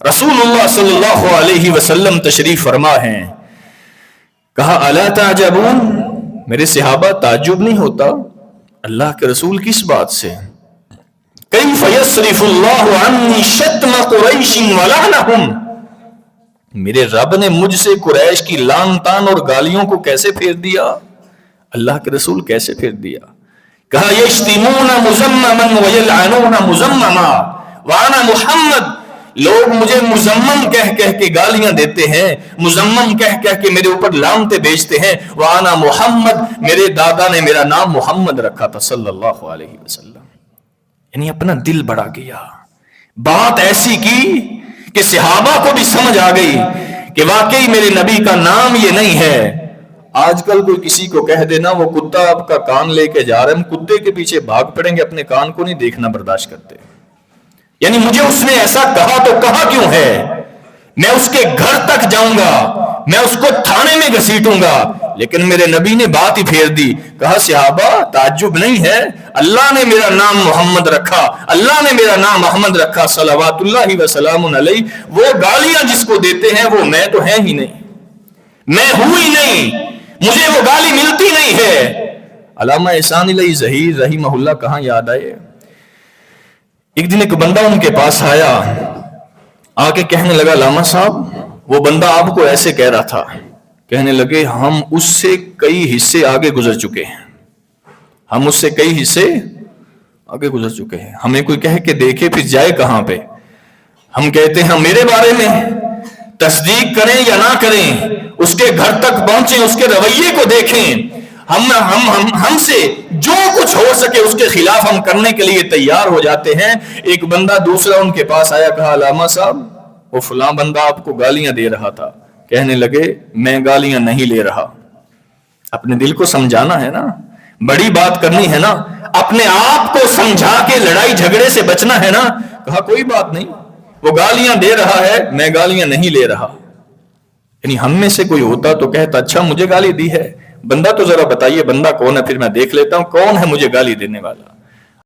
رسول اللہ صلی اللہ علیہ وسلم تشریف فرما ہیں. کہا الا تعجبون، میرے صحابہ تعجب نہیں ہوتا اللہ کے رسول کس بات سے؟ کیف یصرف اللہ عنی شتم قریش ولعنہم، میرے رب نے مجھ سے قریش کی لعن طعن اور گالیوں کو کیسے پھیر دیا؟ اللہ کے رسول کیسے پھیر دیا؟ کہا یشتمون مذمما ویلعنون مذمما وانا محمد، لوگ مجھے مذمم کہہ کہہ کے گالیاں دیتے ہیں، مذمم کہہ کہہ کے میرے اوپر لعنتیں بیچتے ہیں، وانا محمد، میرے دادا نے میرا نام محمد رکھا تھا صلی اللہ علیہ وسلم. یعنی اپنا دل بڑھا گیا، بات ایسی کی کہ صحابہ کو بھی سمجھ آ گئی کہ واقعی میرے نبی کا نام یہ نہیں ہے. آج کل کوئی کسی کو کہہ دینا وہ کتا آپ کا کان لے کے جا رہا ہے، ہم کتے کے پیچھے بھاگ پڑیں گے، اپنے کان کو نہیں دیکھنا برداشت کرتے. یعنی مجھے اس نے ایسا کہا تو کہا کیوں ہے، میں اس کے گھر تک جاؤں گا، میں اس کو تھانے میں گھسیٹوں گا، لیکن میرے نبی نے بات ہی پھیر دی. کہا صحابہ تعجب نہیں ہے، اللہ نے میرا نام محمد رکھا، اللہ نے میرا نام احمد رکھا صلوات اللہ وسلام علیہ. وہ گالیاں جس کو دیتے ہیں وہ میں تو ہے ہی نہیں، میں ہوں ہی نہیں، مجھے وہ گالی ملتی نہیں ہے. علامہ احسان علیہ ظہیر رحمہ اللہ کہاں یاد آئے، ایک دن ایک بندہ ان کے پاس آیا، آ کے کہنے لگا علامہ صاحب وہ بندہ آپ کو ایسے کہہ رہا تھا. کہنے لگے ہم اس سے کئی حصے آگے گزر چکے ہیں، ہم اس سے کئی حصے آگے گزر چکے ہیں. ہمیں کوئی کہہ کے دیکھے پھر جائے کہاں پہ، ہم کہتے ہیں میرے بارے میں تصدیق کریں یا نہ کریں، اس کے گھر تک پہنچیں، اس کے رویے کو دیکھیں، ہم سے جو کچھ ہو سکے اس کے خلاف ہم کرنے کے لیے تیار ہو جاتے ہیں. ایک بندہ دوسرا ان کے پاس آیا، کہا علامہ صاحب وہ فلاں بندہ آپ کو گالیاں دے رہا تھا. کہنے لگے میں گالیاں نہیں لے رہا. اپنے دل کو سمجھانا ہے نا، بڑی بات کرنی ہے نا، اپنے آپ کو سمجھا کے لڑائی جھگڑے سے بچنا ہے نا. کہا کوئی بات نہیں، وہ گالیاں دے رہا ہے، میں گالیاں نہیں لے رہا. یعنی ہم میں سے کوئی ہوتا تو کہتا اچھا مجھے گالی دی ہے، بندہ تو ذرا بتائیے بندہ کون ہے، پھر میں دیکھ لیتا ہوں کون ہے مجھے گالی دینے والا.